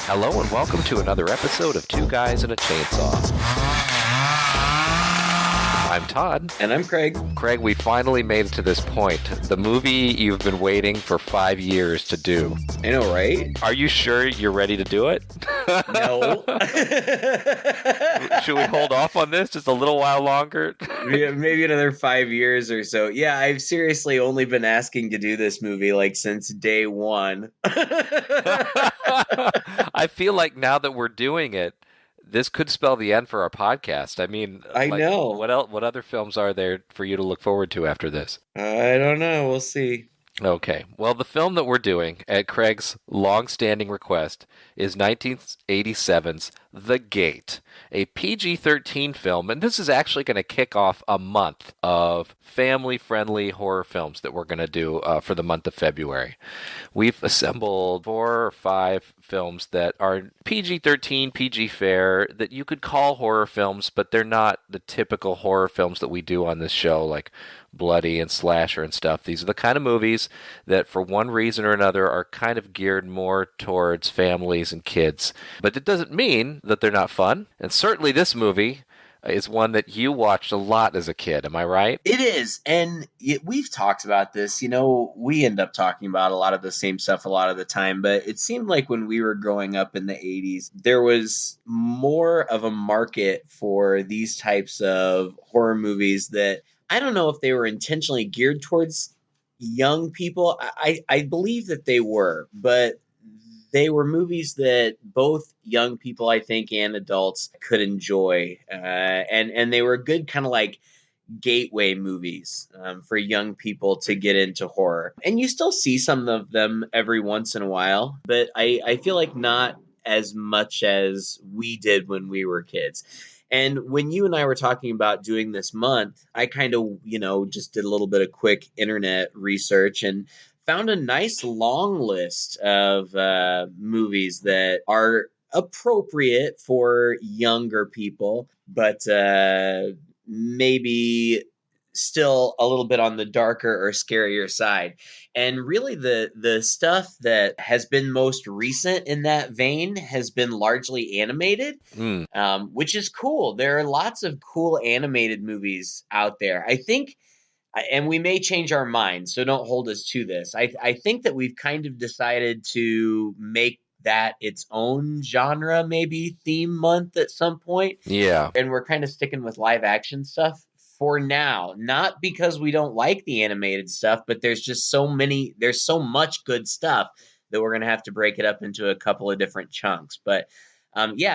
Hello and welcome to another episode of Two Guys and a Chainsaw. I'm Todd. And I'm Craig. Craig, we finally made it to this point. The movie you've been waiting for 5 years to do. I know, right? Are you sure you're ready to do it? No. Should we hold off on this just a little while longer? Maybe another 5 years or so. Yeah, I've seriously only been asking to do this movie since day one. I feel like now that we're doing it, this could spell the end for our podcast. I mean, I know. What other films are there for you to look forward to after this? I don't know. We'll see. Okay. Well, the film that we're doing, at Craig's long-standing request, is 1987's The Gate, a PG-13 film, and this is actually going to kick off a month of family-friendly horror films that we're going to do for the month of February. We've assembled 4 or 5 films that are PG-13, PG fair, that you could call horror films, but they're not the typical horror films that we do on this show, like bloody and slasher and stuff. These are the kind of movies that for one reason or another are kind of geared more towards families and kids. But it doesn't mean that they're not fun. And certainly this movie is one that you watched a lot as a kid. Am I right? It is. And we've talked about this. You know, we end up talking about a lot of the same stuff a lot of the time. But it seemed like when we were growing up in the 80s, there was more of a market for these types of horror movies that I don't know if they were intentionally geared towards young people. I believe that they were, but they were movies that both young people, I think, and adults could enjoy. And they were good kind of like gateway movies for young people to get into horror. And you still see some of them every once in a while, but I feel like not as much as we did when we were kids. And when you and I were talking about doing this month, I kind of, just did a little bit of quick internet research and found a nice long list of movies that are appropriate for younger people, but maybe still a little bit on the darker or scarier side. And really the stuff that has been most recent in that vein has been largely animated, which is cool. There are lots of cool animated movies out there. I think, and we may change our minds, so don't hold us to this. I think that we've kind of decided to make that its own genre, maybe theme month at some point. Yeah. And we're kind of sticking with live action stuff for now, not because we don't like the animated stuff, but there's so much good stuff that we're going to have to break it up into a couple of different chunks. But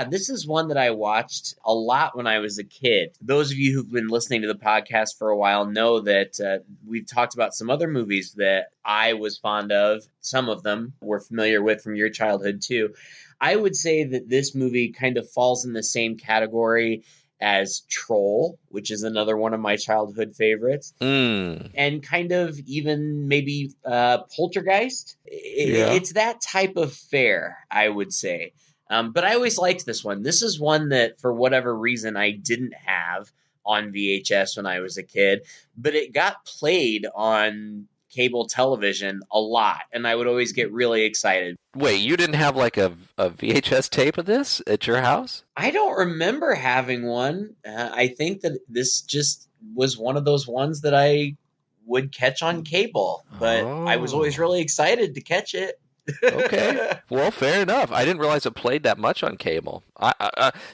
this is one that I watched a lot when I was a kid. Those of you who've been listening to the podcast for a while know that we've talked about some other movies that I was fond of. Some of them we're familiar with from your childhood too. I would say that this movie kind of falls in the same category as Troll, which is another one of my childhood favorites, and kind of even maybe Poltergeist. It's that type of fare, I would say. But I always liked this one. This is one that, for whatever reason, I didn't have on VHS when I was a kid, but it got played on cable television a lot, and I would always get really excited. Wait, you didn't have like a VHS tape of this at your house? I don't remember having one. I think that this just was one of those ones that I would catch on cable, but I was always really excited to catch it. Okay. Well, fair enough. I didn't realize it played that much on cable.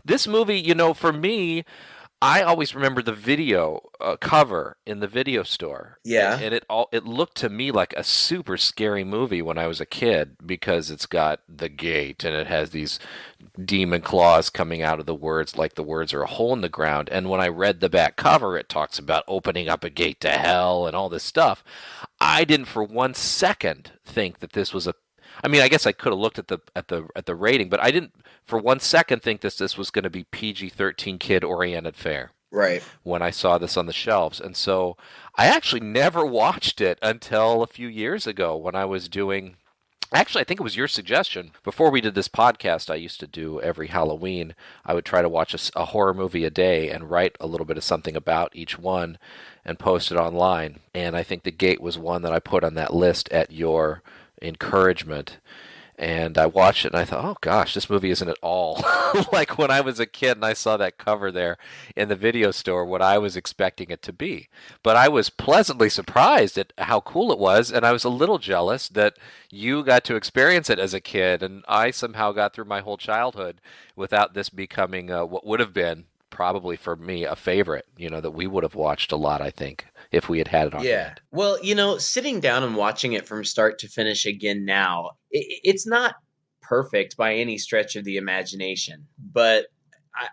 This movie, for me, I always remember the video cover in the video store. Yeah. And it looked to me like a super scary movie when I was a kid because it's got the gate and it has these demon claws coming out of the words like the words are a hole in the ground. And when I read the back cover, it talks about opening up a gate to hell and all this stuff. I didn't for one second think that this was I guess I could have looked at the rating, but I didn't for one second think this was going to be PG-13 kid-oriented fare. Right. When I saw this on the shelves. And so I actually never watched it until a few years ago when I was doing Actually, I think it was your suggestion. Before we did this podcast, I used to do every Halloween, I would try to watch a horror movie a day and write a little bit of something about each one and post it online. And I think The Gate was one that I put on that list at your encouragement. And I watched it and I thought, oh gosh, this movie isn't at all like when I was a kid and I saw that cover there in the video store, what I was expecting it to be. But I was pleasantly surprised at how cool it was, and I was a little jealous that you got to experience it as a kid, and I somehow got through my whole childhood without this becoming what would have been probably for me a favorite, that we would have watched a lot, I think, if we had had it on Yeah. hand. Well, sitting down and watching it from start to finish again now, it's not perfect by any stretch of the imagination, but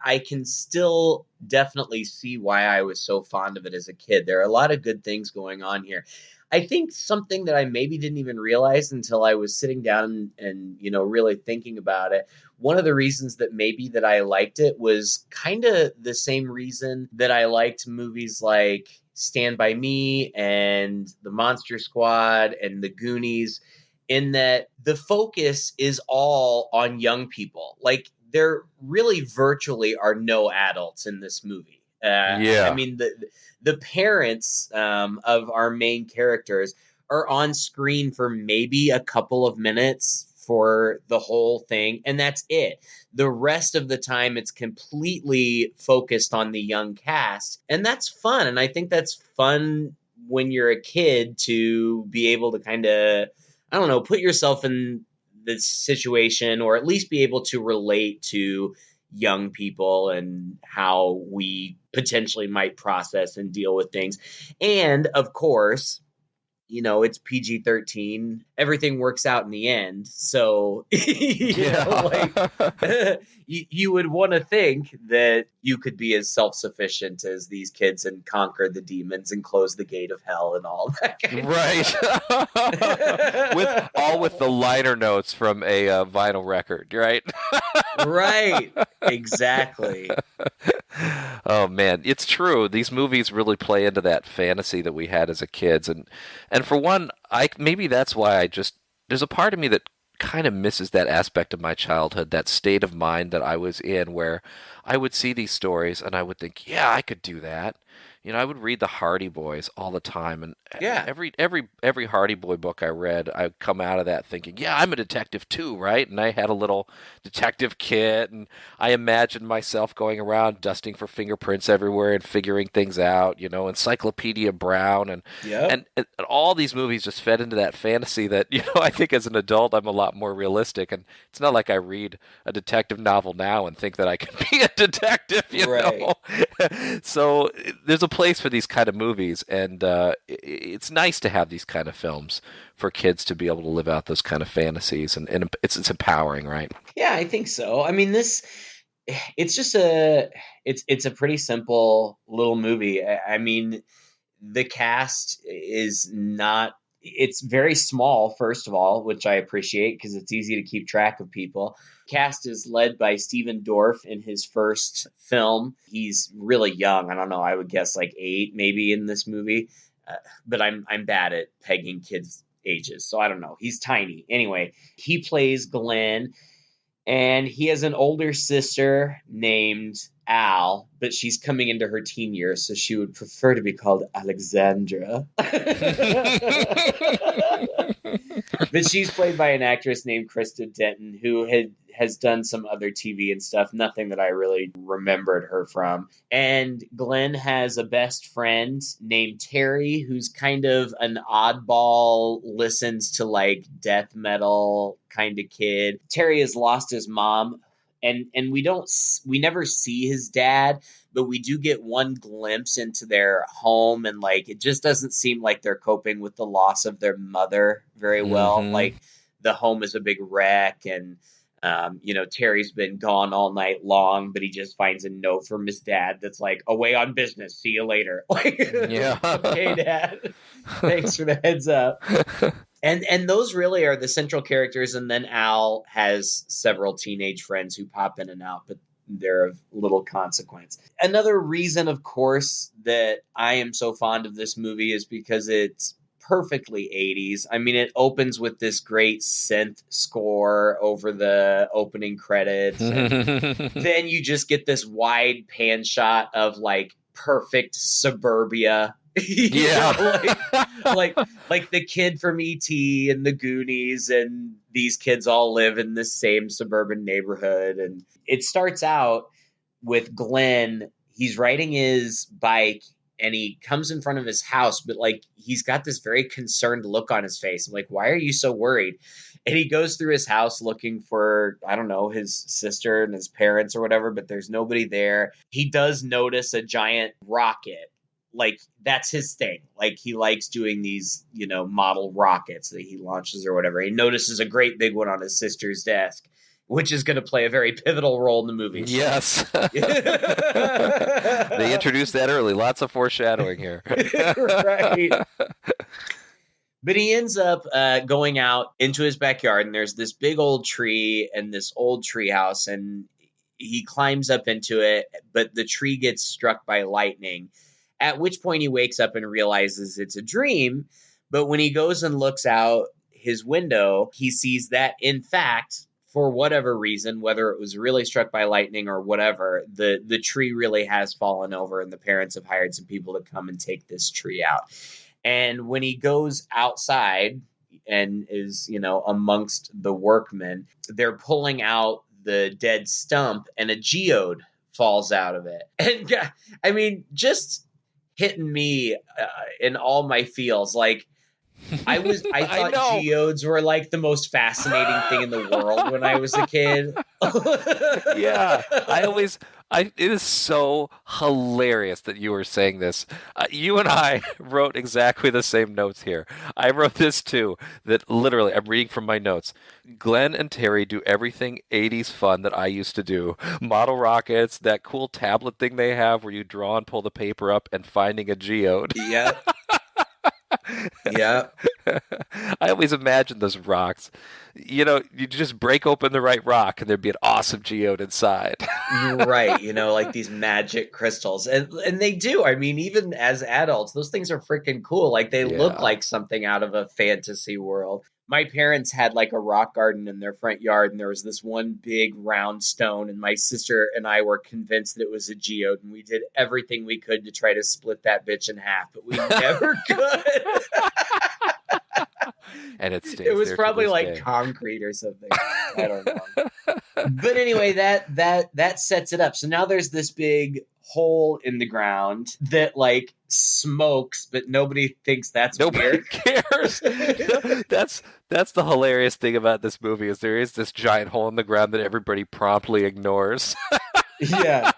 I can still definitely see why I was so fond of it as a kid. There are a lot of good things going on here. I think something that I maybe didn't even realize until I was sitting down and really thinking about it. One of the reasons that maybe that I liked it was kind of the same reason that I liked movies like Stand By Me and The Monster Squad and The Goonies, in that the focus is all on young people. Like, there really virtually are no adults in this movie. I Yeah. mean, the parents of our main characters are on screen for maybe a couple of minutes for the whole thing, and that's it. The rest of the time, it's completely focused on the young cast, and that's fun. And I think that's fun when you're a kid to be able to kind of, I don't know, put yourself in this situation, or at least be able to relate to young people and how we potentially might process and deal with things. And of course, it's PG-13. Everything works out in the end. So, like, Yeah. you would want to think that you could be as self-sufficient as these kids and conquer the demons and close the gate of hell and all that kind of Right. stuff. with the liner notes from a vinyl record, right? Right. Exactly. Oh man, it's true. These movies really play into that fantasy that we had as a kids, and for one, I maybe that's why I just there's a part of me that kind of misses that aspect of my childhood, that state of mind that I was in, where I would see these stories and I would think, yeah, I could do that. I would read the Hardy Boys all the time, and Yeah. every Hardy Boy book I read, I'd come out of that thinking, yeah, I'm a detective too, right? And I had a little detective kit, and I imagined myself going around dusting for fingerprints everywhere and figuring things out, Encyclopedia Brown, and Yep. and all these movies just fed into that fantasy that I think as an adult I'm a lot more realistic, and it's not like I read a detective novel now and think that I can be a detective, Right. So there's a place for these kind of movies, and it's nice to have these kind of films for kids to be able to live out those kind of fantasies, and it's empowering, right? Yeah, I think so. I mean, it's just it's a pretty simple little movie. I mean, the cast is not, it's very small, first of all, which I appreciate because it's easy to keep track of people. Cast is led by Stephen Dorff in his first film. He's really young. I don't know, I would guess like 8 maybe in this movie. uh, but I'm bad at pegging kids ages, so I don't know. He's tiny. Anyway, he plays Glenn, and he has an older sister named Al, but she's coming into her teen years, so she would prefer to be called Alexandra. But she's played by an actress named Krista Denton, who has done some other TV and stuff, nothing that I really remembered her from. And Glenn has a best friend named Terry, who's kind of an oddball, listens to like death metal kind of kid. Terry has lost his mom, and we never see his dad, but we do get one glimpse into their home, and like it just doesn't seem like they're coping with the loss of their mother very well. Hmm. Like, the home is a big wreck, and Terry's been gone all night long, but he just finds a note from his dad that's like, away on business, see you later. Like, okay, Yeah. dad, thanks for the heads up. And those really are the central characters, and then Al has several teenage friends who pop in and out, but they're of little consequence. Another reason, of course, that I am so fond of this movie is because it's perfectly 80s. I mean, it opens with this great synth score over the opening credits, and then you just get this wide pan shot of like perfect suburbia, Yeah. Like the kid from E.T. and the Goonies, and these kids all live in the same suburban neighborhood. And it starts out with Glenn. He's riding his bike and he comes in front of his house, but like he's got this very concerned look on his face. I'm like, why are you so worried? And he goes through his house looking for, I don't know, his sister and his parents or whatever, but there's nobody there. He does notice a giant rocket. Like, that's his thing. Like, he likes doing these, model rockets that he launches or whatever. He notices a great big one on his sister's desk, which is going to play a very pivotal role in the movie. Yes. They introduced that early. Lots of foreshadowing here. Right. But he ends up going out into his backyard, and there's this big old tree and this old tree house, and he climbs up into it, but the tree gets struck by lightning, at which point he wakes up and realizes it's a dream. But when he goes and looks out his window, he sees that, in fact, for whatever reason, whether it was really struck by lightning or whatever, the tree really has fallen over, and the parents have hired some people to come and take this tree out. And when he goes outside and is, amongst the workmen, they're pulling out the dead stump, and a geode falls out of it. And I mean, just hitting me in all my feels. Like, I thought geodes were like the most fascinating thing in the world when I was a kid. Yeah, it is so hilarious that you were saying this. You and I wrote exactly the same notes here. I wrote this too, that literally, I'm reading from my notes. Glenn and Terry do everything 80s fun that I used to do. Model rockets, that cool tablet thing they have where you draw and pull the paper up, and finding a geode. Yep. Yeah. I always imagined those rocks. You just break open the right rock and there'd be an awesome geode inside. You're right. Like these magic crystals. And they do. I mean, even as adults, those things are freaking cool. Like, they look like something out of a fantasy world. My parents had like a rock garden in their front yard, and there was this one big round stone, and my sister and I were convinced that it was a geode, and we did everything we could to try to split that bitch in half, but we never could. And it was probably like day. concrete or something. I don't know. But anyway, that sets it up. So now there's this big hole in the ground that like smokes, but nobody thinks that's nobody weird. Cares. That's the hilarious thing about this movie, is there is this giant hole in the ground that everybody promptly ignores. Yeah.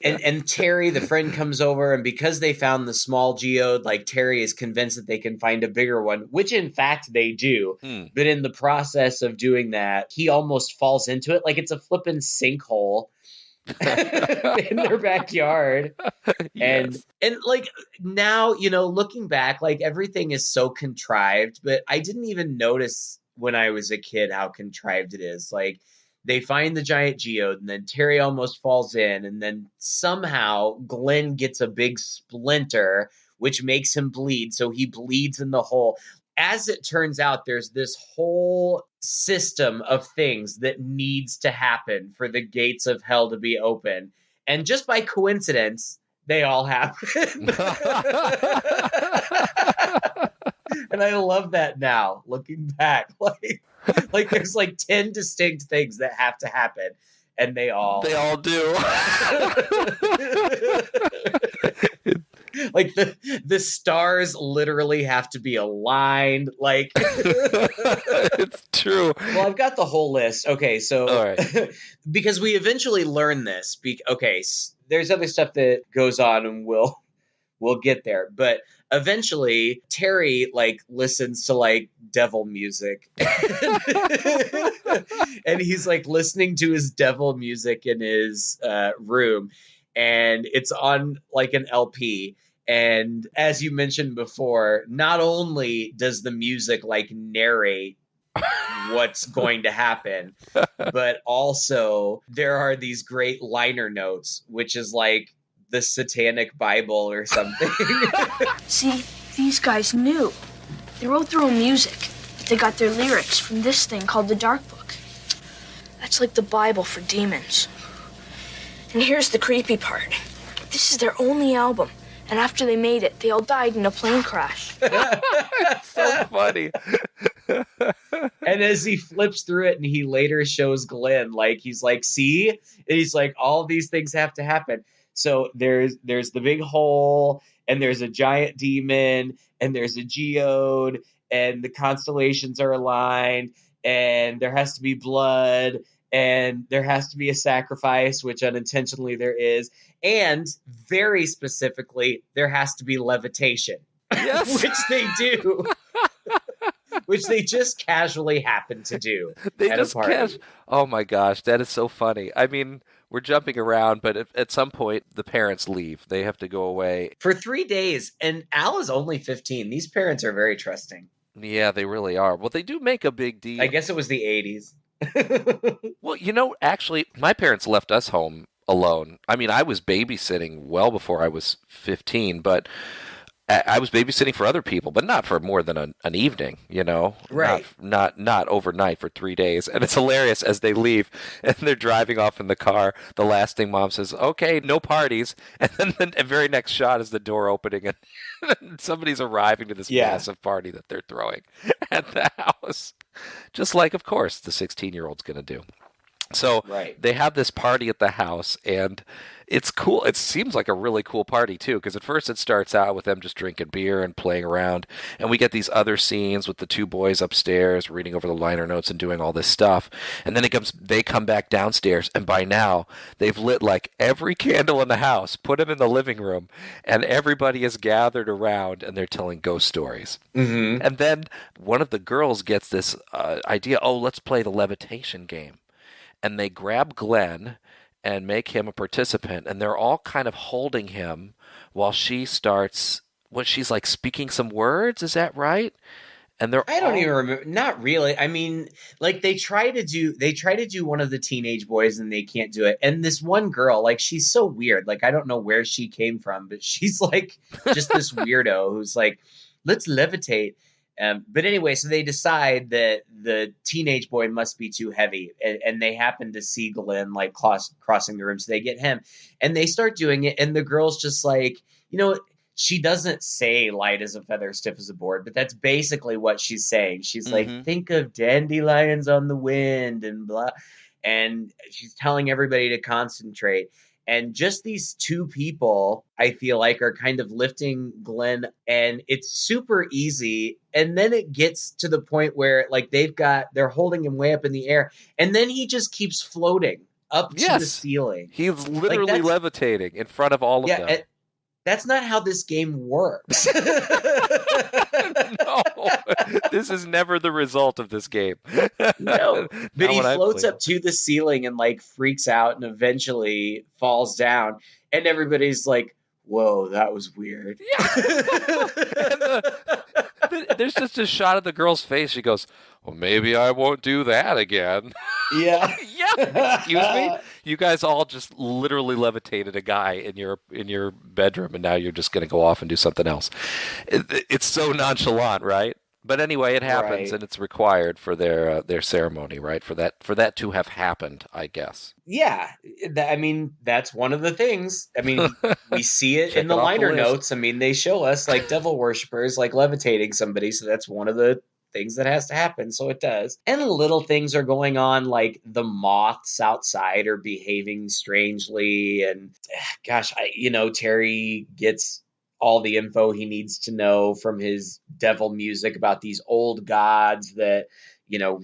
And Terry, the friend, comes over, and because they found the small geode, like, Terry is convinced that they can find a bigger one, which in fact they do. But in the process of doing that, he almost falls into it. Like, it's a flippin' sinkhole in their backyard. Yes. And like, now, looking back, like, everything is so contrived, but I didn't even notice when I was a kid how contrived it is. Like, they find the giant geode, and then Terry almost falls in, and then somehow Glenn gets a big splinter, which makes him bleed, so he bleeds in the hole. As it turns out, there's this whole system of things that needs to happen for the gates of hell to be open. And just by coincidence, they all happen. And I love that now, looking back. Like there's like 10 distinct things that have to happen, and they all do. Like the stars literally have to be aligned. Like, it's true. Well, I've got the whole list. Okay, so all right. Because we eventually learn this. Okay, there's other stuff that goes on, and we'll get there. But eventually, Terry like listens to like devil music, and he's like listening to his devil music in his room, and it's on like an LP. And as you mentioned before, not only does the music like narrate what's going to happen, but also there are these great liner notes, which is like the Satanic Bible or something. See, these guys knew. They wrote their own music. They got their lyrics from this thing called the Dark Book. That's like the Bible for demons. And here's the creepy part. This is their only album, And after they made it, they all died in a plane crash. So funny. And as he flips through it and he later shows Glenn, like, he's like, see? And he's like, all these things have to happen. So there's the big hole, and there's a giant demon, and there's a geode, and the constellations are aligned, and there has to be blood, and there has to be a sacrifice, which unintentionally there is, and very specifically, there has to be levitation, Yes. which they do. Which they just casually happen to do They at just a party. catch. Oh my gosh, that is so funny. I mean, we're jumping around, but at some point, the parents leave. They have to go away. For 3 days, and Al is only 15. These parents are very trusting. Yeah, they really are. Well, they do make a big deal. I guess it was the 80s. Well, actually, my parents left us home alone. I mean, I was babysitting well before I was 15, but I was babysitting for other people, but not for more than an evening, Right. Not overnight for 3 days. And it's hilarious as they leave and they're driving off in the car. The last thing Mom says, "Okay, no parties." And then the very next shot is the door opening and somebody's arriving to this massive party that they're throwing at the house. Just like, of course, the 16-year-old's going to do. So they have this party at the house, and it's cool. It seems like a really cool party, too, because at first it starts out with them just drinking beer and playing around, and we get these other scenes with the two boys upstairs reading over the liner notes and doing all this stuff. And then they come back downstairs, and by now they've lit like every candle in the house, put them in the living room, and everybody is gathered around, and they're telling ghost stories. Mm-hmm. And then one of the girls gets this idea, let's play the levitation game. And they grab Glenn and make him a participant, and they're all kind of holding him while she starts, she's like speaking some words, is that right? And I don't even remember. Not really. I mean, like they try to do one of the teenage boys and they can't do it. And this one girl, like, she's so weird. Like, I don't know where she came from, but she's like just this weirdo who's like, let's levitate. But anyway, so they decide that the teenage boy must be too heavy, and they happen to see Glenn like crossing the room, so they get him, and they start doing it, and the girl's just like, she doesn't say light as a feather, stiff as a board, but that's basically what she's saying. She's like, think of dandelions on the wind and blah, and she's telling everybody to concentrate. And just these two people, I feel like, are kind of lifting Glenn, and it's super easy. And then it gets to the point where, like, they're holding him way up in the air, and then he just keeps floating up to the ceiling. He's literally levitating in front of all of them. That's not how this game works. No, this is never the result of this game. No, but he floats up to the ceiling and like freaks out and eventually falls down, and everybody's like, "Whoa, that was weird." Yeah. There's just a shot of the girl's face. She goes, "Well, maybe I won't do that again." Yeah. Yeah. Excuse me. You guys all just literally levitated a guy in your bedroom, and now you're just going to go off and do something else. It's so nonchalant, right? But anyway, it happens, and it's required for their ceremony, right? For that to have happened, I guess. Yeah, I mean, that's one of the things. I mean, we see it in the liner notes. I mean, they show us like devil worshippers like levitating somebody, so that's one of the things that has to happen, so it does. And little things are going on, like the moths outside are behaving strangely, and gosh, Terry gets all the info he needs to know from his devil music about these old gods that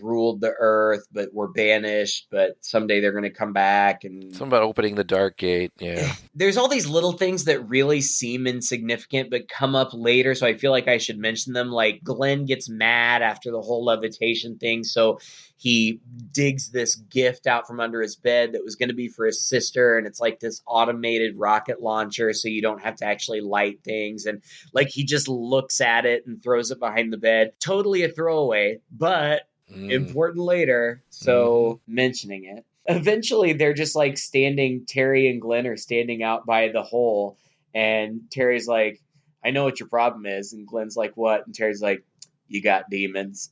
ruled the earth but were banished, but someday they're going to come back. And something about opening the dark gate. Yeah. There's all these little things that really seem insignificant but come up later, so I feel like I should mention them. Like Glenn gets mad after the whole levitation thing, so he digs this gift out from under his bed that was going to be for his sister, and it's like this automated rocket launcher, so you don't have to actually light things. And like he just looks at it and throws it behind the bed. Totally a throwaway, but important later, so mentioning it. Eventually, they're just like Terry and Glenn are standing out by the hole, and Terry's like, "I know what your problem is," and Glenn's like, "What?" And Terry's like, "You got demons."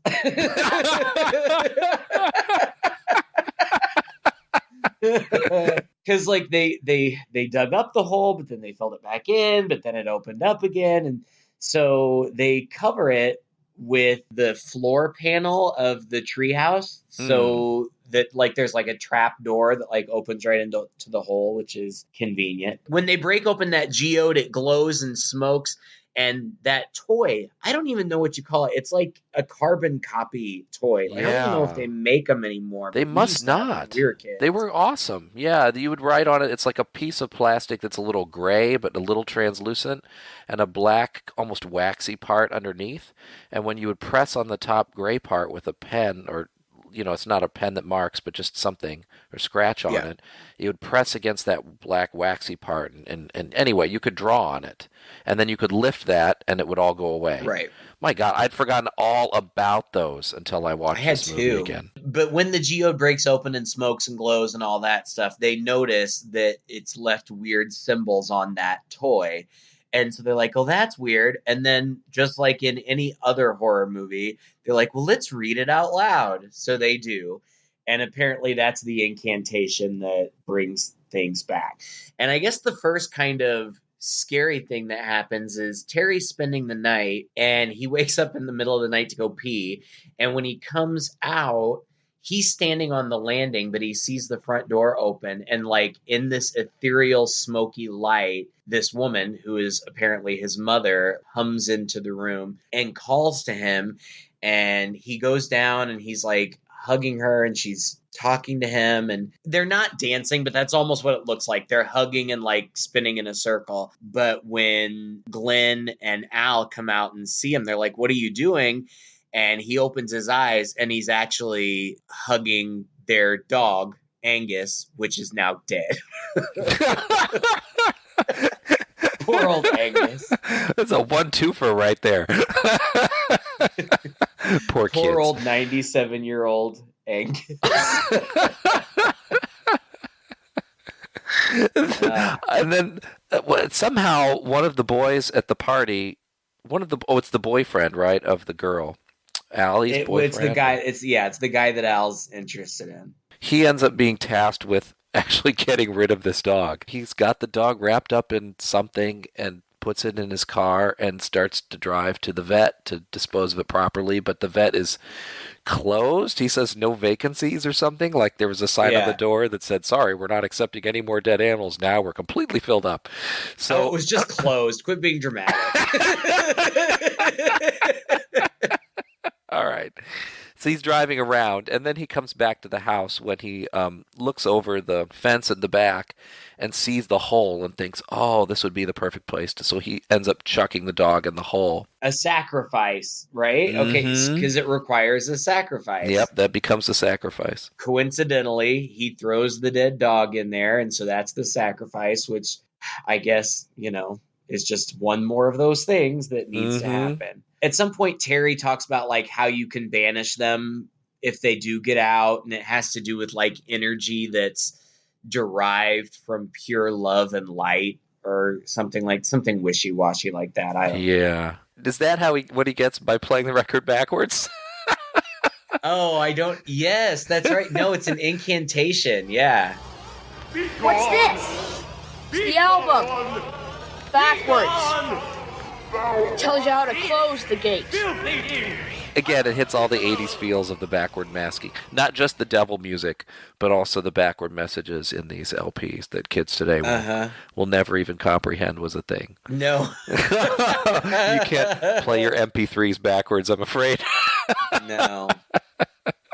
because like they dug up the hole, but then they filled it back in, but then it opened up again, and so they cover it with the floor panel of the treehouse, Mm. so that like there's like a trap door that like opens right into to the hole, which is convenient. When they break open that geode, it glows and smokes. And that toy, I don't even know what you call it. It's like a carbon copy toy. Like, I don't even know if Yeah. they make them anymore, They but we must used to have them when we not. were They kids. were awesome. Yeah, you would write on it. It's like a piece of plastic that's a little gray, but a little translucent, and a black, almost waxy part underneath. And when you would press on the top gray part with a pen, or, it's not a pen that marks, but just something, or scratch on Yeah. it, you would press against that black, waxy part. And anyway, you could draw on it. And then you could lift that, and it would all go away. Right. My God, I'd forgotten all about those until I I watched had this movie two. again. But when the geode breaks open and smokes and glows and all that stuff, they notice that it's left weird symbols on that toy. And so they're like, oh, that's weird. And then, just like in any other horror movie, they're like, well, let's read it out loud. So they do. And apparently, that's the incantation that brings things back. And I guess the first kind of scary thing that happens is Terry's spending the night and he wakes up in the middle of the night to go pee. And when he comes out, he's standing on the landing, but he sees the front door open. And, like, in this ethereal, smoky light, this woman, who is apparently his mother, hums into the room and calls to him. And he goes down and he's like hugging her and she's talking to him. And they're not dancing, but that's almost what it looks like. They're hugging and like spinning in a circle. But when Glenn and Al come out and see him, they're like, what are you doing? And he opens his eyes and he's actually hugging their dog, Angus, which is now dead. Poor old Angus. That's a 1-2 right there. Poor kids. Poor old 97-year-old Angus. And then somehow one of the boys at the party, it's the boyfriend, right, of the girl, Allie's boyfriend. It's the guy. It's the guy that Al's interested in. He ends up being tasked with actually getting rid of this dog. He's got the dog wrapped up in something and puts it in his car and starts to drive to the vet to dispose of it properly, but the vet is closed. He says no vacancies or something. Like there was a sign on the door that said, sorry, we're not accepting any more dead animals now. We're completely filled up. So it was just closed. Quit being dramatic. All right. So he's driving around, and then he comes back to the house when he looks over the fence at the back and sees the hole and thinks, oh, this would be the perfect place to. So he ends up chucking the dog in the hole. A sacrifice, right? Mm-hmm. Okay, because it requires a sacrifice. Yep, that becomes the sacrifice. Coincidentally, he throws the dead dog in there, and so that's the sacrifice, which I guess, is just one more of those things that needs to happen. At some point, Terry talks about like how you can banish them if they do get out, and it has to do with like energy that's derived from pure love and light, or something wishy-washy like that. I don't know. Is that what he gets by playing the record backwards? Oh, I don't. Yes, that's right. No, it's an incantation. Yeah. What's this? It's the album. Backwards. It tells you how to close the gate. Again, it hits all the 80s feels of the backward masking. Not just the devil music, but also the backward messages in these LPs that kids today will never even comprehend was a thing. No. You can't play your MP3s backwards, I'm afraid. No.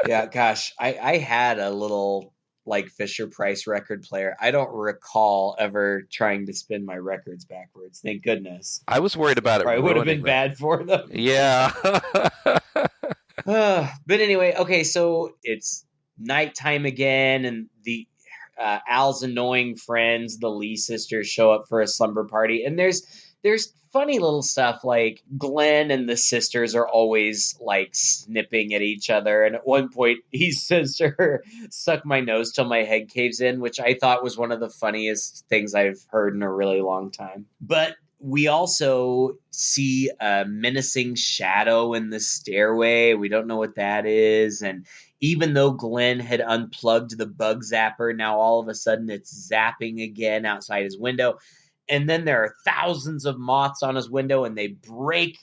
Yeah, gosh, I had a little like Fisher-Price record player. I don't recall ever trying to spin my records backwards. Thank goodness. I was worried about it. Probably would have been bad for them. Yeah. But anyway, okay, so it's nighttime again, and the Al's annoying friends, the Lee sisters, show up for a slumber party, and there's funny little stuff like Glenn and the sisters are always like snipping at each other, and at one point he says to her, suck my nose till my head caves in, which I thought was one of the funniest things I've heard in a really long time. But we also see a menacing shadow in the stairway. We don't know what that is. And even though Glenn had unplugged the bug zapper, now all of a sudden it's zapping again outside his window. And then there are thousands of moths on his window, and they break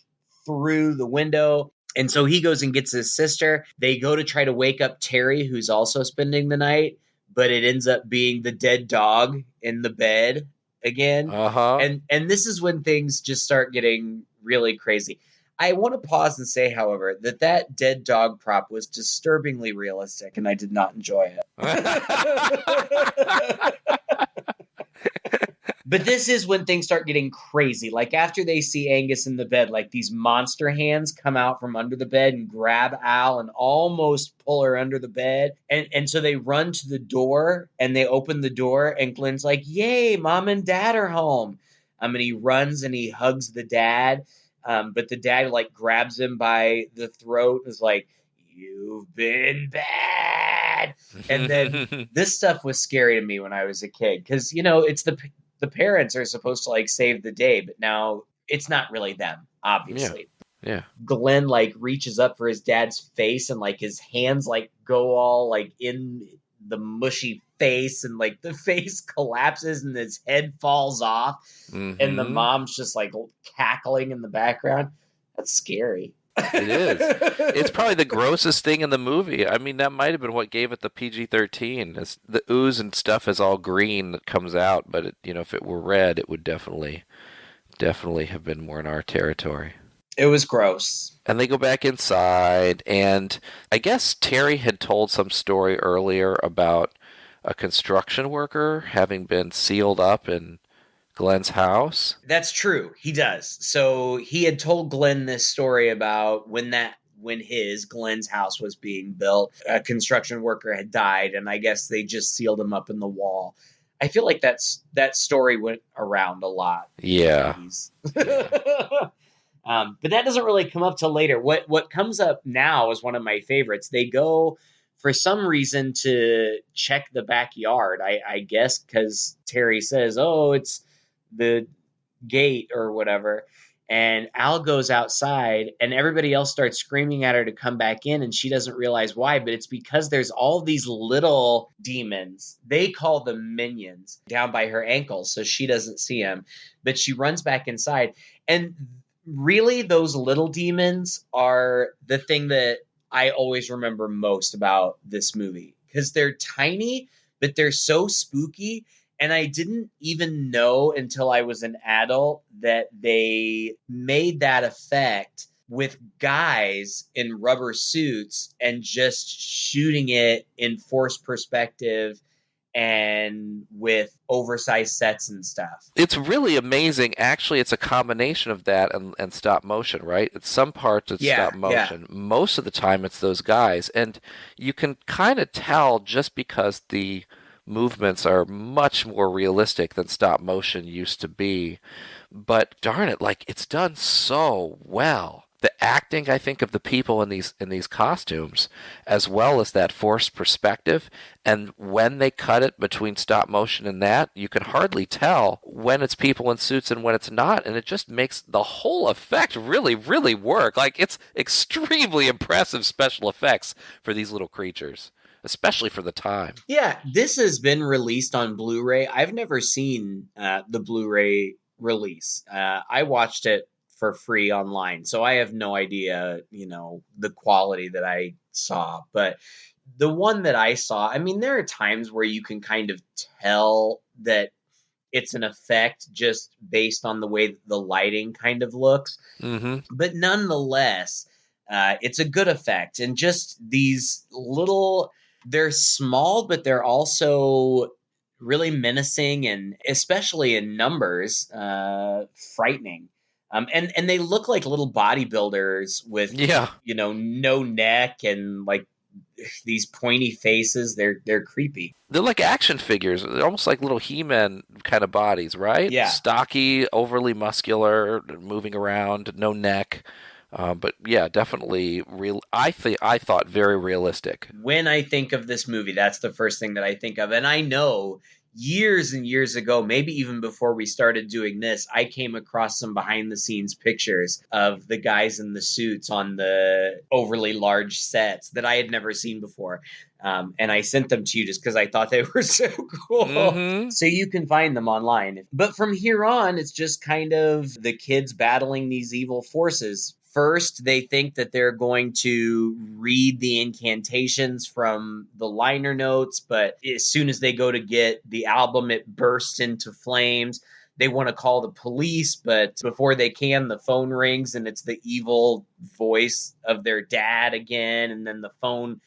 through the window. And so he goes and gets his sister. They go to try to wake up Terry, who's also spending the night, but it ends up being the dead dog in the bed again. Uh-huh. And this is when things just start getting really crazy. I want to pause and say, however, that dead dog prop was disturbingly realistic, and I did not enjoy it. But this is when things start getting crazy. Like after they see Angus in the bed, like these monster hands come out from under the bed and grab Al and almost pull her under the bed. And so they run to the door and they open the door and Glenn's like, yay, mom and dad are home. And he runs and he hugs the dad. But the dad like grabs him by the throat and is like, you've been bad. And then this stuff was scary to me when I was a kid. Because, it's the parents are supposed to like save the day, but now it's not really them, obviously. Yeah. Glenn like reaches up for his dad's face and like his hands like go all like in the mushy face and like the face collapses and his head falls off. Mm-hmm. And the mom's just like cackling in the background. That's scary. It is. It's probably the grossest thing in the movie. I mean, that might have been what gave it the PG-13. The ooze and stuff is all green that comes out, but if it were red, it would definitely have been more in our territory. It was gross. And they go back inside, and I guess Terry had told some story earlier about a construction worker having been sealed up in Glenn's house. That's true. He does. So he had told Glenn this story about when Glenn's house was being built, a construction worker had died, and I guess they just sealed him up in the wall. I feel like that story went around a lot. Yeah. But that doesn't really come up till later. What comes up now is one of my favorites. They go for some reason to check the backyard, I guess, because Terry says, oh, it's the gate or whatever. And Al goes outside and everybody else starts screaming at her to come back in, and she doesn't realize why, but it's because there's all these little demons. They call them minions down by her ankles, so she doesn't see them. But she runs back inside. And really, those little demons are the thing that I always remember most about this movie, because they're tiny, but they're so spooky. And I didn't even know until I was an adult that they made that effect with guys in rubber suits and just shooting it in forced perspective and with oversized sets and stuff. It's really amazing. Actually, it's a combination of that and stop motion, right? It's some parts it's stop motion. Yeah. Most of the time it's those guys. And you can kind of tell just because the movements are much more realistic than stop motion used to be. But darn it, like it's done so well. The acting, I think, of the people in these costumes, as well as that forced perspective, and when they cut it between stop motion and that, you can hardly tell when it's people in suits and when it's not, and it just makes the whole effect really, really work. Like, it's extremely impressive special effects for these little creatures, especially for the time. Yeah, this has been released on Blu-ray. I've never seen the Blu-ray release. I watched it for free online, so I have no idea, the quality that I saw. But the one that I saw, I mean, there are times where you can kind of tell that it's an effect just based on the way the lighting kind of looks. Mm-hmm. But nonetheless, it's a good effect. And just these little, they're small, but they're also really menacing, and especially in numbers, frightening. And they look like little bodybuilders with, no neck and like these pointy faces. They're creepy. They're like action figures. They're almost like little He-Man kind of bodies, right? Yeah. Stocky, overly muscular, moving around, no neck. But yeah, definitely real. I thought very realistic. When I think of this movie, that's the first thing that I think of. And I know years and years ago, maybe even before we started doing this, I came across some behind the scenes pictures of the guys in the suits on the overly large sets that I had never seen before. And I sent them to you just because I thought they were so cool. Mm-hmm. So you can find them online. But from here on, it's just kind of the kids battling these evil forces. First, they think that they're going to read the incantations from the liner notes, but as soon as they go to get the album, it bursts into flames. They want to call the police, but before they can, the phone rings and it's the evil voice of their dad again. And then the phone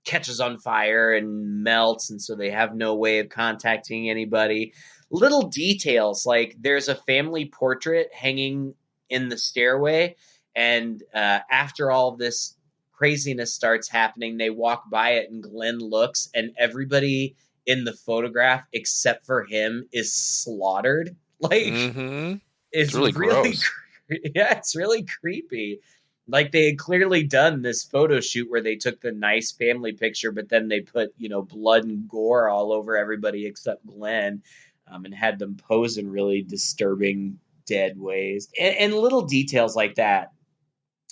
catches on fire and melts, and so they have no way of contacting anybody. Little details, like there's a family portrait hanging in the stairway, and after all this craziness starts happening, they walk by it and Glenn looks, and everybody in the photograph except for him is slaughtered. Like, Mm-hmm. it's really really gross. yeah, it's really creepy. Like they had clearly done this photo shoot where they took the nice family picture, but then they put, blood and gore all over everybody except Glenn, and had them pose in really disturbing dead ways. And little details like that,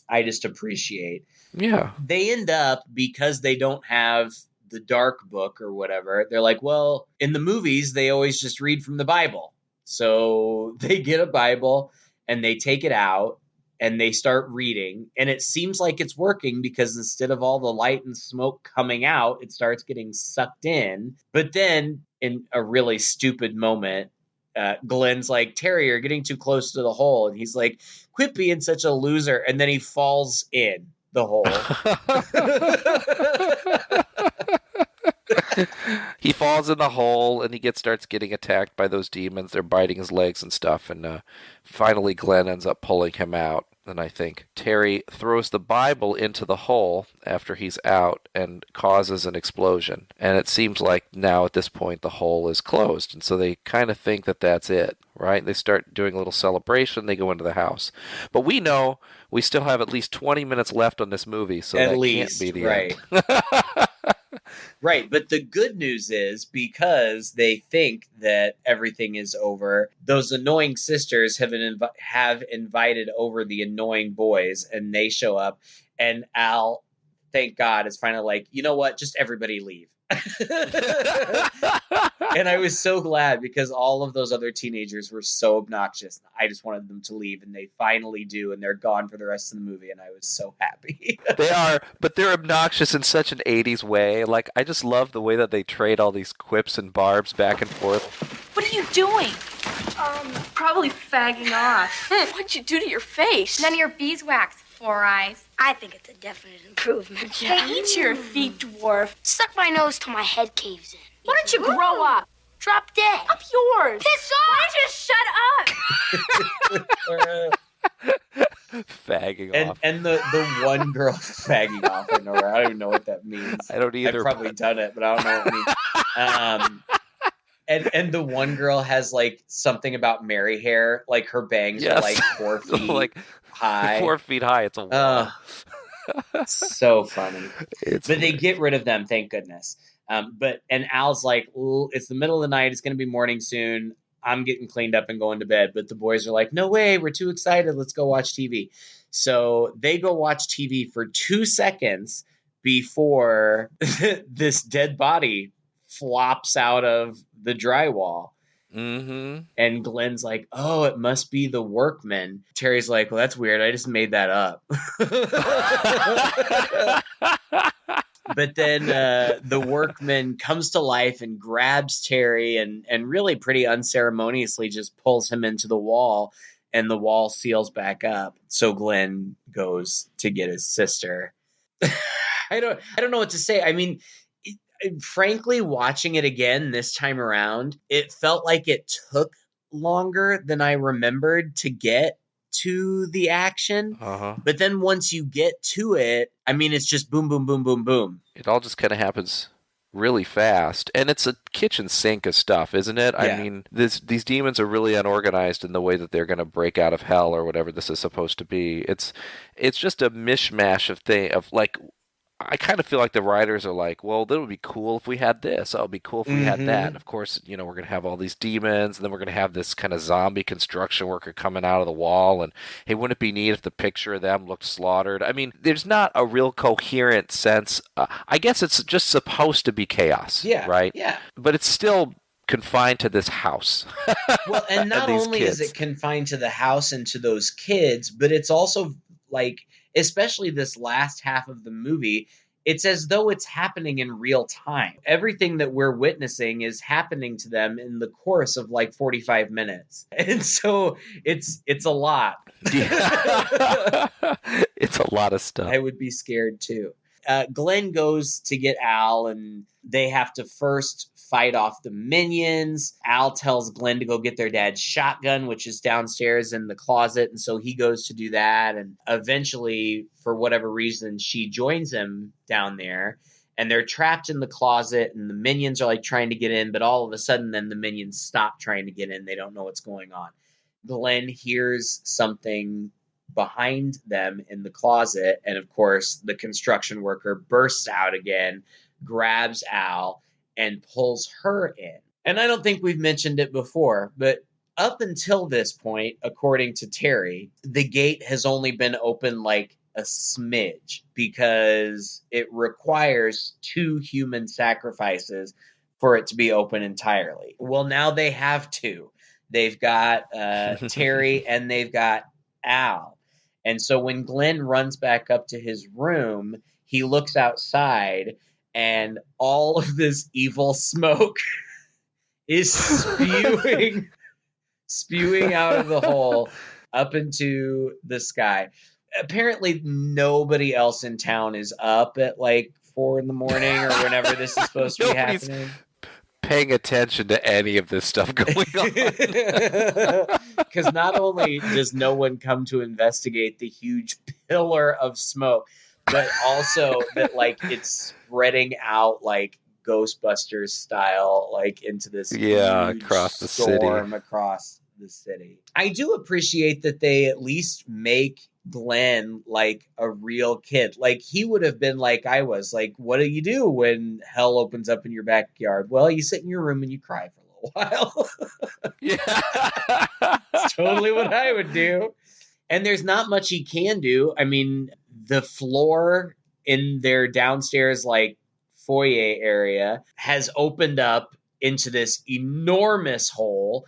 I just appreciate. Yeah. They end up, because they don't have the dark book or whatever, they're like, well, in the movies, they always just read from the Bible. So they get a Bible and they take it out and they start reading, and it seems like it's working because instead of all the light and smoke coming out, it starts getting sucked in. But then, in a really stupid moment, Glenn's like, Terry, you're getting too close to the hole. And he's like, quit being such a loser. And then he falls in the hole. He falls in the hole and he starts getting attacked by those demons. They're biting his legs and stuff. And finally, Glenn ends up pulling him out. And I think Terry throws the Bible into the hole after he's out and causes an explosion. And it seems like now at this point the hole is closed. And so they kind of think that that's it, right? They start doing a little celebration. They go into the house. But we know we still have at least 20 minutes left on this movie. So at that least, can't be the right. end. Right, but the good news is, because they think that everything is over, those annoying sisters have invited over the annoying boys, and they show up, and Al, thank God, is finally like, you know what, just everybody leave. And I was so glad because all of those other teenagers were so obnoxious. I just wanted them to leave, and they finally do, and they're gone for the rest of the movie, and I was so happy. They are, but they're obnoxious in such an 80s way. Like, I just love the way that they trade all these quips and barbs back and forth. What are you doing? Probably fagging off. What'd you do to your face? None of your beeswax, Four Eyes. I think it's a definite improvement. Hey, eat your feet, dwarf. Suck my nose till my head caves in. Why don't you grow up? Drop dead. Up yours. Piss off! Why don't you shut up? Fagging off. And the one girl fagging off in nowhere. I don't even know what that means. I don't either. I've probably done it, but I don't know what it means. And the one girl has like something about Mary hair, like her bangs are like 4 feet like high. 4 feet high. It's a wall. So funny. It's but they get rid of them, thank goodness. And Al's like, it's the middle of the night. It's going to be morning soon. I'm getting cleaned up and going to bed. But the boys are like, no way. We're too excited. Let's go watch TV. So they go watch TV for 2 seconds before this dead body flops out of the drywall. Mm-hmm. And Glenn's like, oh, it must be the workman. Terry's like, well, that's weird. I just made that up. But then the workman comes to life and grabs Terry and really pretty unceremoniously just pulls him into the wall, and the wall seals back up. So Glenn goes to get his sister. I don't know what to say. I mean, frankly, watching it again this time around, it felt like it took longer than I remembered to get to the action. Uh-huh. But then once you get to it, I mean, it's just boom, boom, boom, boom, boom. It all just kind of happens really fast. And it's a kitchen sink of stuff, isn't it? Yeah. I mean, these demons are really unorganized in the way that they're going to break out of hell or whatever this is supposed to be. It's just a mishmash of like, I kind of feel like the writers are like, well, that would be cool if we had this. Oh, it'd be cool if we had that. And Mm-hmm. of course, we're going to have all these demons, and then we're going to have this kind of zombie construction worker coming out of the wall. And hey, wouldn't it be neat if the picture of them looked slaughtered? I mean, there's not a real coherent sense. I guess it's just supposed to be chaos, Yeah, right? yeah. But it's still confined to this house Well, and and not these only is it kids. confined to the house and to those kids, but it's also like, especially this last half of the movie, it's as though it's happening in real time. Everything that we're witnessing is happening to them in the course of like 45 minutes. And so it's a lot. Yeah. It's a lot of stuff. I would be scared too. Glenn goes to get Al, and they have to first fight off the minions. Al tells Glenn to go get their dad's shotgun, which is downstairs in the closet. And so he goes to do that. And eventually, for whatever reason, she joins him down there. And they're trapped in the closet, and the minions are like trying to get in. But all of a sudden, then the minions stop trying to get in. They don't know what's going on. Glenn hears something behind them in the closet, and of course the construction worker bursts out again, grabs Al, and pulls her in. And I don't think we've mentioned it before, but up until this point, according to Terry, the gate has only been open like a smidge because it requires 2 human sacrifices for it to be open entirely. Well, now they have 2. They've got Terry and they've got Al. And so when Glenn runs back up to his room, he looks outside, and all of this evil smoke is spewing out of the hole up into the sky. Apparently nobody else in town is up at like 4 in the morning or whenever this is supposed to be Nobody's happening. paying attention to any of this stuff going on. Because not only does no one come to investigate the huge pillar of smoke, but also that like it's spreading out like Ghostbusters style, like into this Yeah, huge across the storm city. across the city. I do appreciate that they at least make Glenn like a real kid. Like he would have been like I was. Like, what do you do when hell opens up in your backyard? Well, you sit in your room and you cry for a little while. Yeah. It's totally what I would do. And there's not much he can do. I mean, the floor in their downstairs like foyer area has opened up into this enormous hole,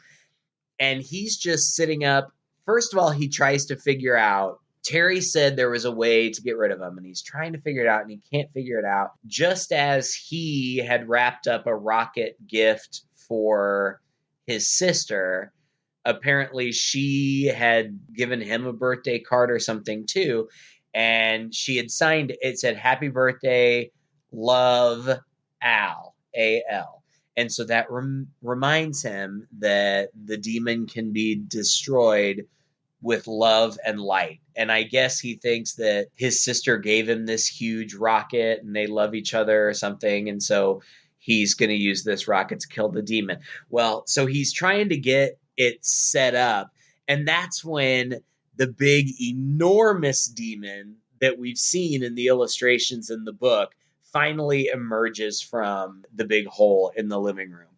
and he's just sitting up. First of all, he tries to figure out. Terry said there was a way to get rid of him, and he's trying to figure it out, and he can't figure it out. Just as he had wrapped up a rocket gift for his sister, apparently she had given him a birthday card or something too, and she had signed it. Said happy birthday, love, Al, A-L. And so that reminds him that the demon can be destroyed with love and light. And I guess he thinks that his sister gave him this huge rocket and they love each other or something. And so he's going to use this rocket to kill the demon. Well, so he's trying to get it set up. And that's when the big, enormous demon that we've seen in the illustrations in the book finally emerges from the big hole in the living room.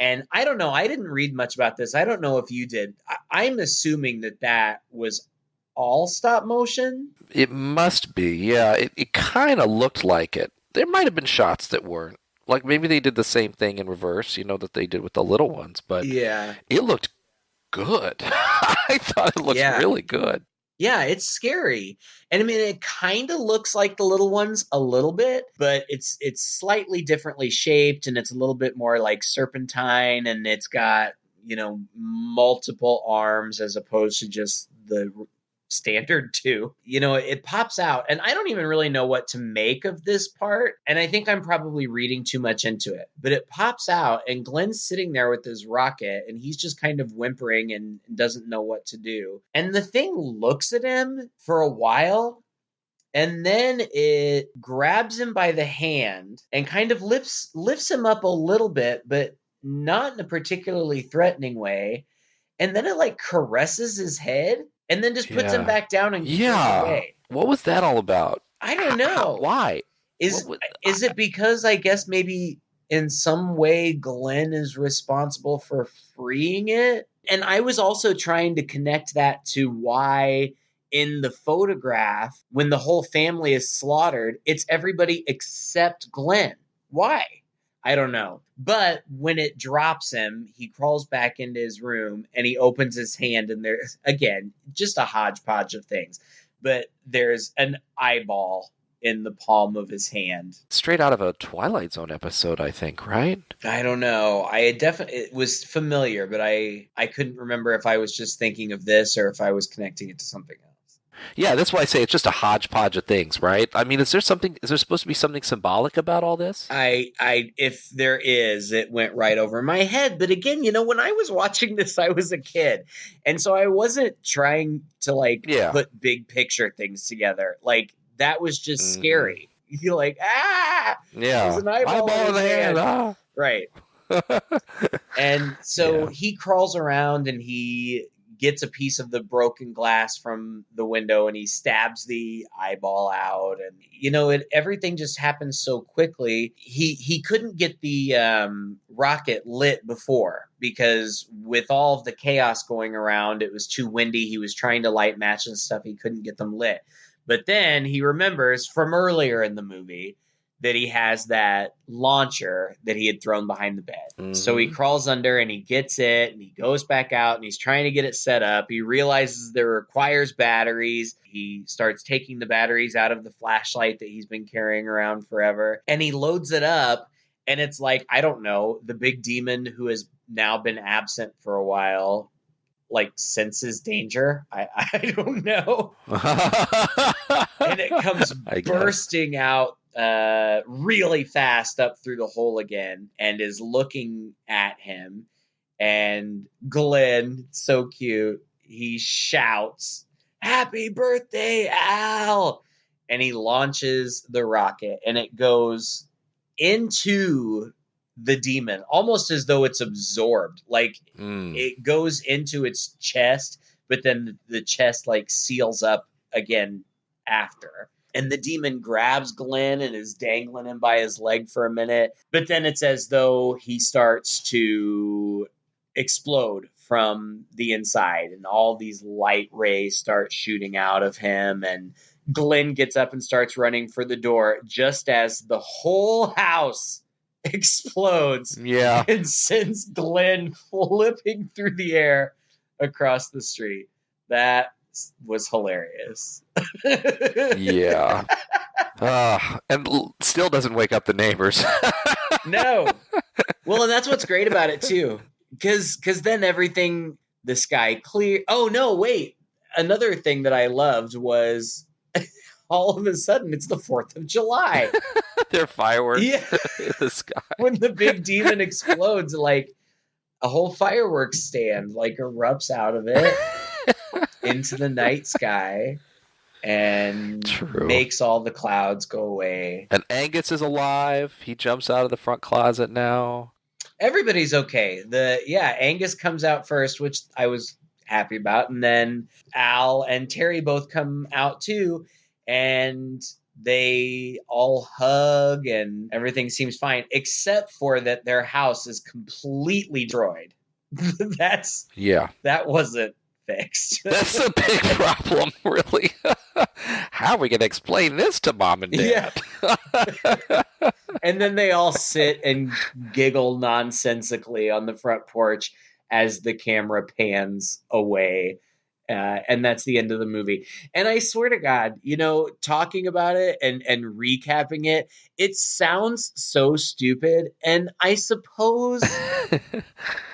And I don't know, I didn't read much about this. I don't know if you did. I'm assuming that that was all stop motion. It must be, yeah. It kind of looked like it. There might have been shots that weren't. Like maybe they did the same thing in reverse, that they did with the little ones, but Yeah. it looked good. I thought it looked Yeah. really good. Yeah, it's scary. And I mean, it kind of looks like the little ones a little bit, but it's slightly differently shaped, and it's a little bit more like serpentine, and it's got, multiple arms as opposed to just the standard 2. It pops out, and I don't even really know what to make of this part, and I think I'm probably reading too much into it. But it pops out, and Glenn's sitting there with his rocket, and he's just kind of whimpering and doesn't know what to do. And the thing looks at him for a while, and then it grabs him by the hand and kind of lifts him up a little bit, but not in a particularly threatening way. And then it like caresses his head and then just puts him Yeah. back down and goes Yeah. away. What was that all about? I don't know. Why? What Is would, is it because I guess maybe in some way Glenn is responsible for freeing it? And I was also trying to connect that to why in the photograph, when the whole family is slaughtered, it's everybody except Glenn. Why? I don't know. But when it drops him, he crawls back into his room and he opens his hand, and there's, again, just a hodgepodge of things. But there's an eyeball in the palm of his hand. straight out of a Twilight Zone episode, I think, right? I don't know. I definitely, it was familiar, but I couldn't remember if I was just thinking of this or if I was connecting it to something else. Yeah, that's why I say it's just a hodgepodge of things, right? I mean, is there supposed to be something symbolic about all this? If there is, it went right over my head. But again, when I was watching this, I was a kid. And so I wasn't trying to Yeah. put big picture things together. Like that was just Mhm. scary. You're like, Yeah. there's an eyeball in his hand. Ah. Right. And so Yeah. he crawls around and he gets a piece of the broken glass from the window and he stabs the eyeball out, and everything just happens so quickly. He couldn't get the rocket lit before because with all of the chaos going around, it was too windy. He was trying to light matches and stuff. He couldn't get them lit. But then he remembers from earlier in the movie that he has that launcher that he had thrown behind the bed. Mhm. So he crawls under and he gets it and he goes back out and he's trying to get it set up. He realizes there requires batteries. He starts taking the batteries out of the flashlight that he's been carrying around forever, and he loads it up, and it's like, I don't know, the big demon who has now been absent for a while senses danger. I don't know. And it comes I guess. bursting out really fast up through the hole again and is looking at him. And Glenn, so cute, he shouts, "Happy birthday, Al!" And he launches the rocket and it goes into the demon almost as though it's absorbed. It goes into its chest, but then the chest seals up again after. And the demon grabs Glenn and is dangling him by his leg for a minute. But then it's as though he starts to explode from the inside, and all these light rays start shooting out of him. And Glenn gets up and starts running for the door just as the whole house explodes. Yeah. And sends Glenn flipping through the air across the street. That was hilarious. Yeah. And still doesn't wake up the neighbors. No. Well, and that's what's great about it too. Because then everything, the sky clear. Oh no, wait. Another thing that I loved was all of a sudden it's the 4th of July. There are fireworks Yeah. in the sky. When the big demon explodes, a whole fireworks stand erupts out of it into the night sky and True. makes all the clouds go away. And Angus is alive. He jumps out of the front closet now. Everybody's okay. Angus comes out first, which I was happy about, and then Al and Terry both come out too, and they all hug and everything seems fine, except for that their house is completely destroyed. That wasn't fixed. That's a big problem, really. How are we going to explain this to Mom and Dad? Yeah. And then they all sit and giggle nonsensically on the front porch as the camera pans away. And that's the end of the movie. And I swear to God, talking about it and recapping it, it sounds so stupid. And I suppose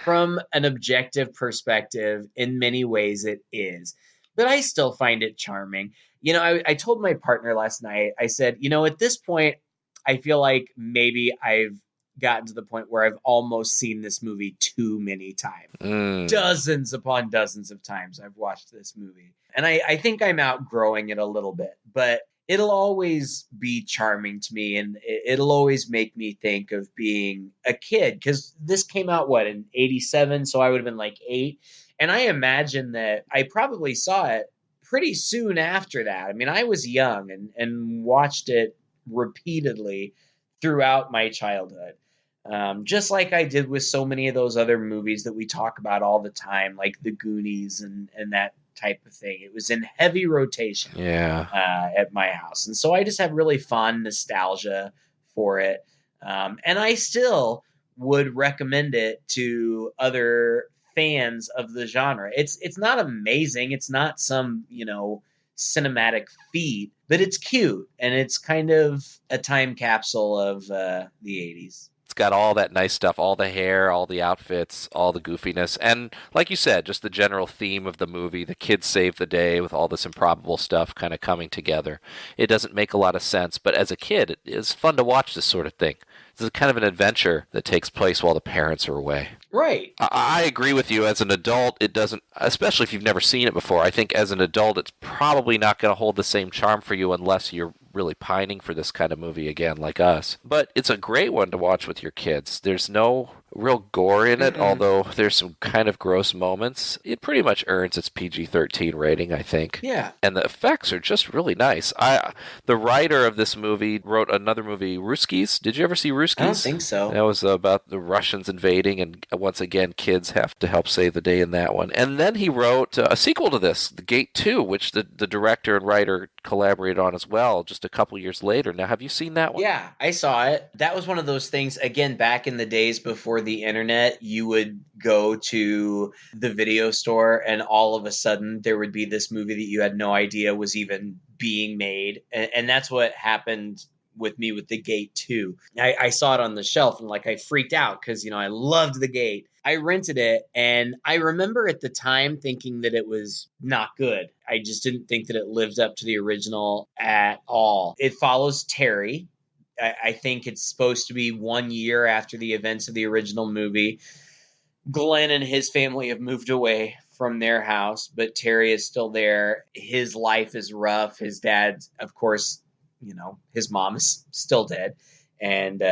from an objective perspective, in many ways it is. But I still find it charming. I told my partner last night, I said, at this point, I feel like maybe I've gotten to the point where I've almost seen this movie too many times. Dozens upon dozens of times I've watched this movie. And I think I'm outgrowing it a little bit, but it'll always be charming to me, and it'll always make me think of being a kid, because this came out, in 87? So I would have been 8. And I imagine that I probably saw it pretty soon after that. I mean, I was young and watched it repeatedly throughout my childhood. Just like I did with so many of those other movies that we talk about all the time, like The Goonies and that type of thing. It was in heavy rotation Yeah. at my house. And so I just have really fond nostalgia for it. And I still would recommend it to other fans of the genre. It's not amazing. It's not some, cinematic feat, but it's cute and it's kind of a time capsule of the 80s. It's got all that nice stuff, all the hair, all the outfits, all the goofiness, and like you said, just the general theme of the movie. The kids save the day with all this improbable stuff kind of coming together. It doesn't make a lot of sense, but as a kid, it is fun to watch this sort of thing. It's kind of an adventure that takes place while the parents are away. Right. I agree with you. As an adult, it doesn't, especially if you've never seen it before, I think as an adult, it's probably not going to hold the same charm for you unless you're really pining for this kind of movie again, like us. But it's a great one to watch with your kids. There's no real gore in it, although there's some kind of gross moments. It pretty much earns its PG-13 rating, I think. Yeah. And the effects are just really nice. The writer of this movie wrote another movie, Ruskies. Did you ever see Ruskies? I don't think so. That was about the Russians invading, and once again, kids have to help save the day in that one. And then he wrote a sequel to this, The Gate 2, which the director and writer collaborated on as well just a couple years later. Now, have you seen that one? Yeah, I saw it. That was one of those things, again, back in the days before the internet, you would go to the video store and all of a sudden there would be this movie that you had no idea was even being made. And that's what happened with me with The Gate 2. I saw it on the shelf and I freaked out because, I loved The Gate. I rented it and I remember at the time thinking that it was not good. I just didn't think that it lived up to the original at all. It follows Terry. I think it's supposed to be 1 year after the events of the original movie. Glenn and his family have moved away from their house, but Terry is still there. His life is rough. His dad, of course, his mom is still dead, and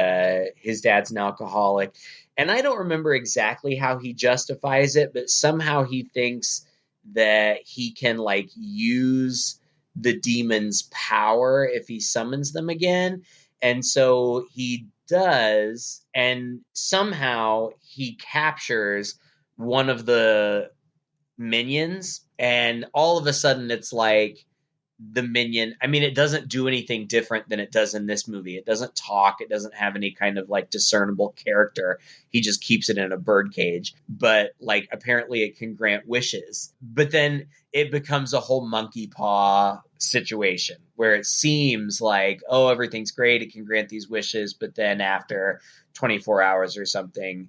his dad's an alcoholic. And I don't remember exactly how he justifies it, but somehow he thinks that he can use the demon's power if he summons them again. And so he does, and somehow he captures one of the minions, and all of a sudden it's like the minion, it doesn't do anything different than it does in this movie. It doesn't talk. It doesn't have any kind of discernible character. He just keeps it in a bird cage. But apparently it can grant wishes. But then it becomes a whole monkey paw situation where it seems everything's great. It can grant these wishes. But then after 24 hours or something,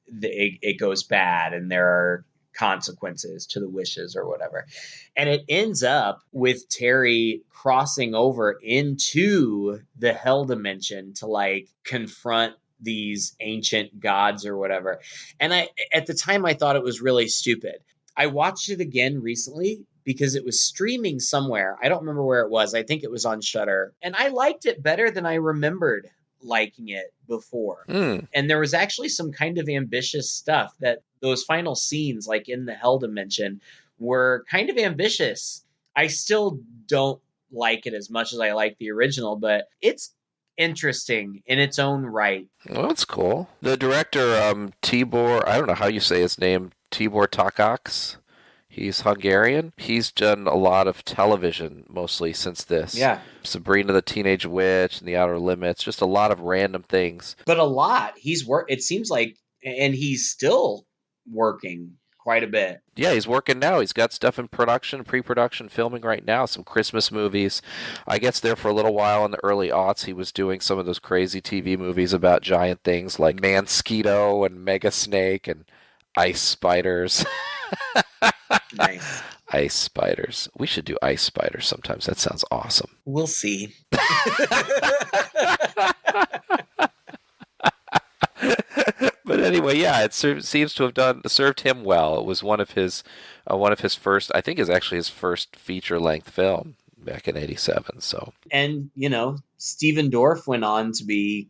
it goes bad and there are consequences to the wishes or whatever. And it ends up with Terry crossing over into the hell dimension to confront these ancient gods or whatever. And at the time I thought it was really stupid. I watched it again recently because it was streaming somewhere. I don't remember where it was. I think it was on Shudder. And I liked it better than I remembered liking it before. And there was actually some kind of ambitious stuff that those final scenes, in the hell dimension, were kind of ambitious. I still don't like it as much as I like the original, but it's interesting in its own right. Well, that's cool. The director, Tibor, I don't know how you say his name, Tibor Takacs. He's Hungarian. He's done a lot of television, mostly since this. Yeah. Sabrina the Teenage Witch and The Outer Limits, just a lot of random things. But a lot. It seems like, and he's still working quite a bit. Yeah, he's working now. He's got stuff in production, pre-production, filming right now, some Christmas movies. I guess there for a little while in the early aughts, he was doing some of those crazy TV movies about giant things like Mansquito and Mega Snake and ice spiders. Nice. Ice spiders. We should do ice spiders sometimes. That sounds awesome. We'll see. But anyway, yeah, it seems to have served him well. It was one of his first, I think, is actually his first feature-length film back in '87. So, and Stephen Dorff went on to be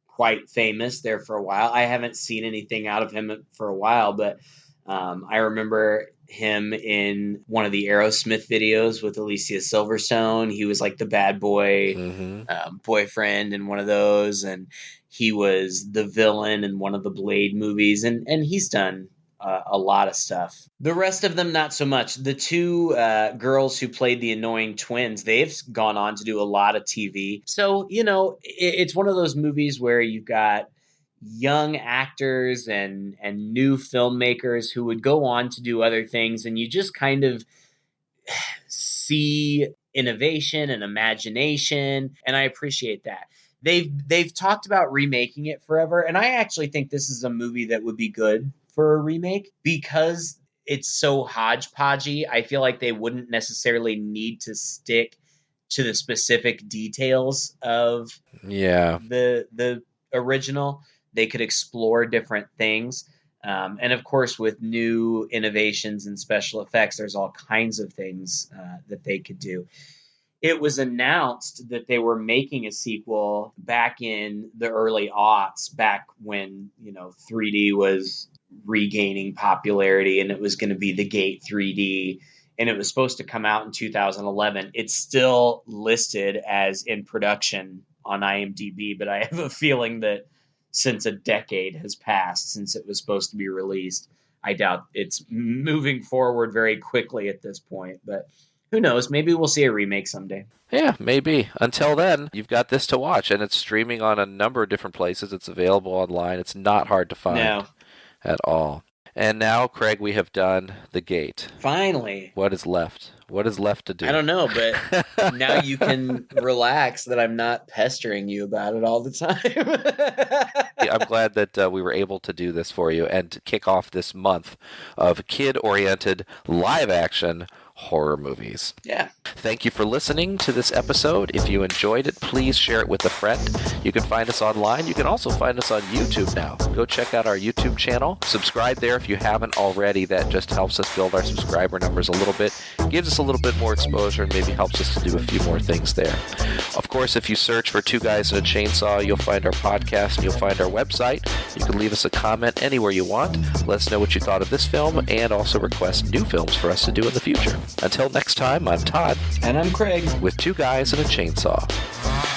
quite famous there for a while. I haven't seen anything out of him for a while, but I remember him in one of the Aerosmith videos with Alicia Silverstone. He was like the bad boy boyfriend in one of those, and he was the villain in one of the Blade movies, and he's done a lot of stuff. The rest of them, not so much. The two girls who played the annoying twins, they've gone on to do a lot of TV. So, it's one of those movies where you've got young actors and new filmmakers who would go on to do other things, and you just kind of see innovation and imagination, and I appreciate that. They've talked about remaking it forever, and I actually think this is a movie that would be good for a remake because it's so hodgepodgey. I feel like they wouldn't necessarily need to stick to the specific details of the original. They could explore different things. And of course, with new innovations and special effects, there's all kinds of things that they could do. It was announced that they were making a sequel back in the early aughts, back when 3D was regaining popularity, and it was going to be the Gate 3D, and it was supposed to come out in 2011. It's still listed as in production on IMDb, but I have a feeling that since a decade has passed since it was supposed to be released, I doubt it's moving forward very quickly at this point, but who knows? Maybe we'll see a remake someday. Yeah, maybe. Until then, you've got this to watch, and it's streaming on a number of different places. It's available online. It's not hard to find at all. And now, Craig, we have done The Gate. Finally. What is left? What is left to do? I don't know, but now you can relax that I'm not pestering you about it all the time. I'm glad that we were able to do this for you and to kick off this month of kid-oriented live-action horror movies. Yeah. Thank you for listening to this episode. If you enjoyed it, please share it with a friend. You can find us online. You can also find us on YouTube now. Go check out our YouTube channel. Subscribe there if you haven't already. That just helps us build our subscriber numbers a little bit, gives us a little bit more exposure, and maybe helps us to do a few more things there. Of course, if you search for Two Guys and a Chainsaw, you'll find our podcast and you'll find our website. You can leave us a comment anywhere you want. Let us know what you thought of this film and also request new films for us to do in the future. Until next time, I'm Todd. And I'm Craig. With Two Guys and a Chainsaw.